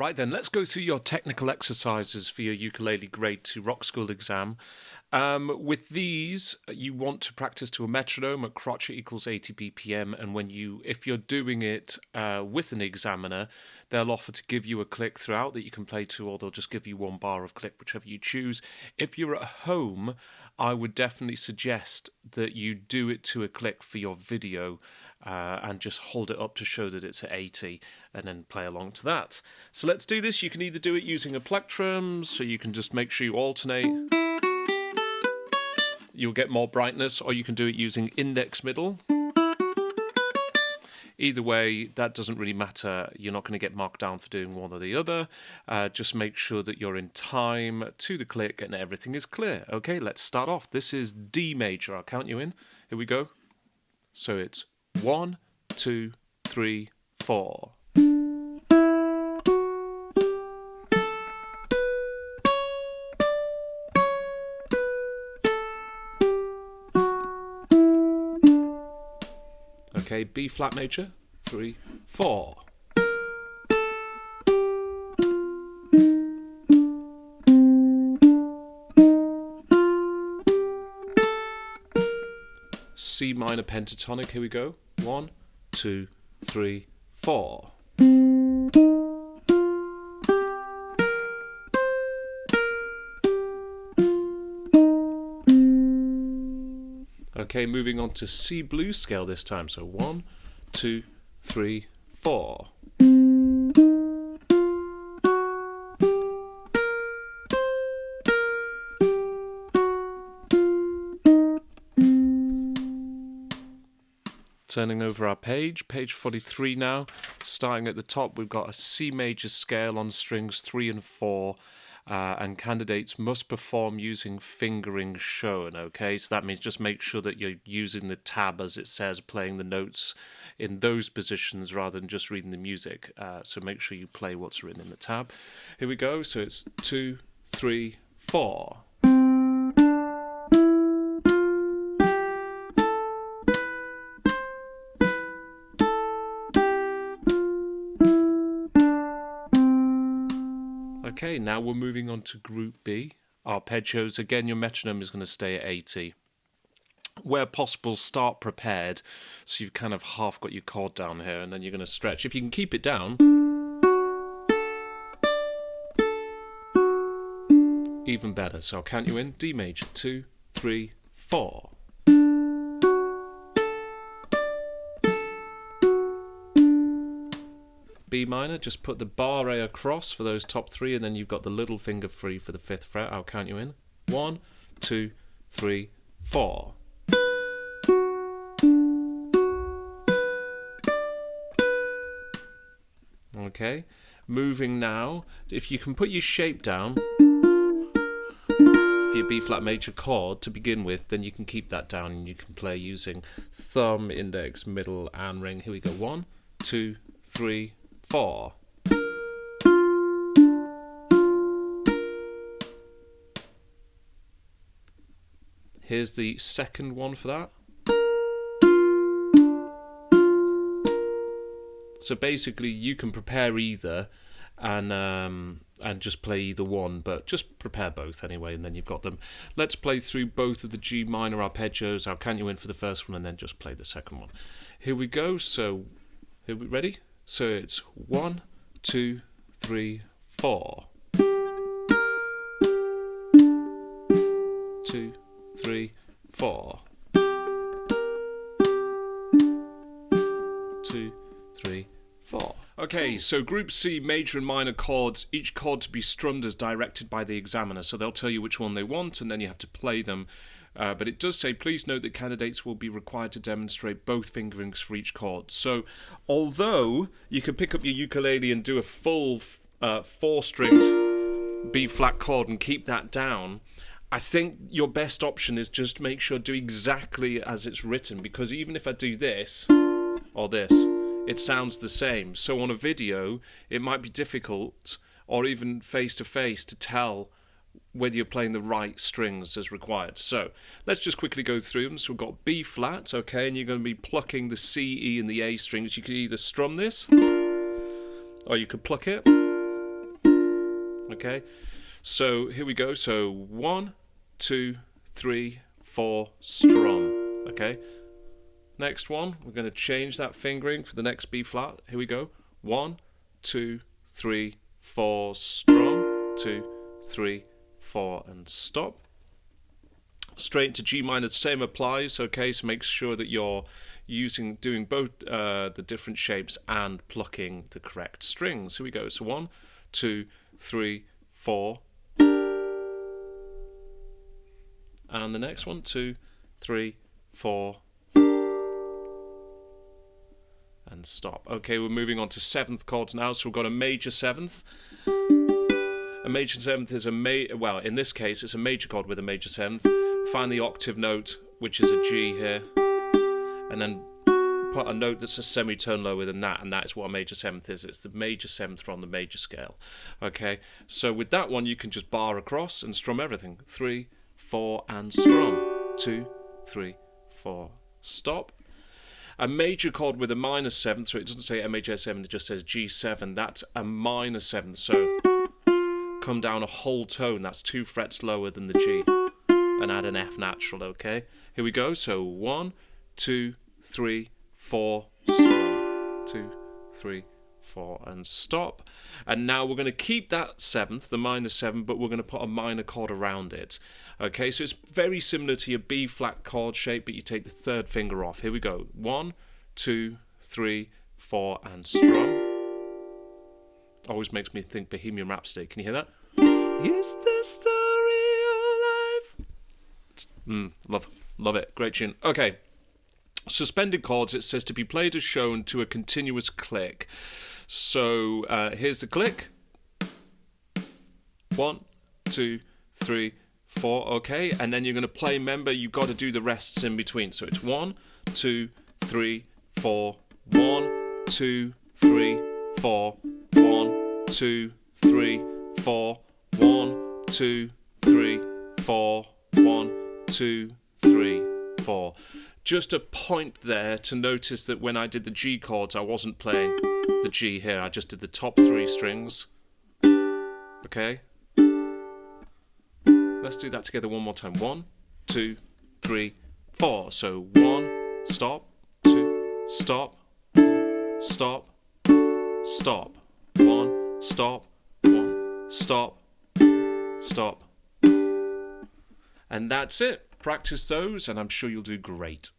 Right then, let's go through your technical exercises for your ukulele grade 2 Rockschool exam. With these, you want to practice to a metronome at crotchet equals 80 BPM, and if you're doing it with an examiner, they'll offer to give you a click throughout that you can play to, or they'll just give you one bar of click, whichever you choose. If you're at home, I would definitely suggest that you do it to a click for your video. And just hold it up to show that it's at 80 and then play along to that. So let's do this. You can either do it using a plectrum, so you can just make sure you alternate. You'll get more brightness, or you can do it using index middle. Either way, that doesn't really matter. You're not going to get marked down for doing one or the other. Just make sure that you're in time to the click and everything is clear. Okay, let's start off. This is D major. I'll count you in. Here we go. So it's 1, 2, 3, 4. Okay, B flat major, 3, 4. C minor pentatonic, here we go. 1, 2, 3, 4. Okay, moving on to C blues scale this time. So 1, 2, 3, 4. Turning over our page 43 now. Starting at the top, we've got a C major scale on strings 3 and 4, and candidates must perform using fingering shown. Okay, so that means just make sure that you're using the tab as it says, playing the notes in those positions rather than just reading the music. So make sure you play what's written in the tab. Here we go. So it's 2, 3, 4. Okay, now we're moving on to Group B. Arpeggios, again, your metronome is going to stay at 80. Where possible, start prepared, so you've kind of half got your chord down here, and then you're going to stretch. If you can keep it down, even better. So I'll count you in. D major, 2, 3, 4. B minor, just put the bar A across for those top 3, and then you've got the little finger free for the 5th fret. I'll count you in. 1, 2, 3, 4. Okay, moving now. If you can put your shape down for your B flat major chord to begin with, then you can keep that down and you can play using thumb, index, middle, and ring. Here we go. 1, 2, 3, 4. Here's the second one for that. So basically you can prepare either and just play either one, but just prepare both anyway, and then you've got them. Let's play through both of the G minor arpeggios. I'll count you in for the first one and then just play the second one. Here we go. So here we ready? So it's 1, 2, 3, 4. 2, 3, 4. 2, 3, 4. Okay, so Group C, major and minor chords, each chord to be strummed as directed by the examiner. So they'll tell you which one they want, and then you have to play them. But it does say, please note that candidates will be required to demonstrate both fingerings for each chord. So although you can pick up your ukulele and do a full 4-stringed B flat chord and keep that down, I think your best option is just make sure do exactly as it's written, because even if I do this or this, it sounds the same. So on a video, it might be difficult, or even face-to-face, to tell whether you're playing the right strings as required. So let's just quickly go through them. So we've got B flat, okay, and you're going to be plucking the C, E, and the A strings. You can either strum this, or you could pluck it, Okay, so here we go. So 1, 2, 3, 4, strum. Okay, next one, we're going to change that fingering for the next B flat. Here we go. 1, 2, 3, 4, strum. 2, 3, 4, and stop. Straight into G minor, the same applies. Okay, so make sure that you're doing both the different shapes and plucking the correct strings. Here we go. So 1, 2, 3, 4, and the next one, 2, 3, 4, and stop. Okay, we're moving on to seventh chords now. So we've got a major seventh. A major seventh is well, in this case, it's a major chord with a major seventh. Find the octave note, which is a G here, and then put a note that's a semitone lower than that, and that is what a major seventh is. It's the major seventh from the major scale. Okay, so with that one, you can just bar across and strum everything. 3, 4, and strum. 2, 3, 4, stop. A major chord with a minor seventh, so it doesn't say A major 7, it just says G7. That's a minor seventh, so come down a whole tone. That's 2 frets lower than the G, and add an F natural. Okay, here we go. So 1, 2, 3, 4, strum. 2, 3, 4, and stop. And now we're going to keep that seventh, the minor 7, but we're going to put a minor chord around it. Okay, so it's very similar to your B flat chord shape, but you take the third finger off. Here we go. 1, 2, 3, 4, and strum. Always makes me think Bohemian Rhapsody. Can you hear that? Is this the real life? Love it. Great tune. Okay. Suspended chords, it says to be played as shown to a continuous click. So here's the click. 1, 2, 3, 4. Okay, and then you're going to play. Remember, you've got to do the rests in between. So it's 1, 2, 3, 4. 1, 2, 3, 4. 1, 2, 3, 4. 1, 2, 3, 4. 1, 2, 3, 4. Just a point there to notice that when I did the G chords, I wasn't playing the G here. I just did the top 3 strings. Okay? Let's do that together one more time. 1, 2, 3, 4. So 1, stop, 2, stop, stop, stop. 1, stop, 1, stop, stop. And that's it. Practice those, and I'm sure you'll do great.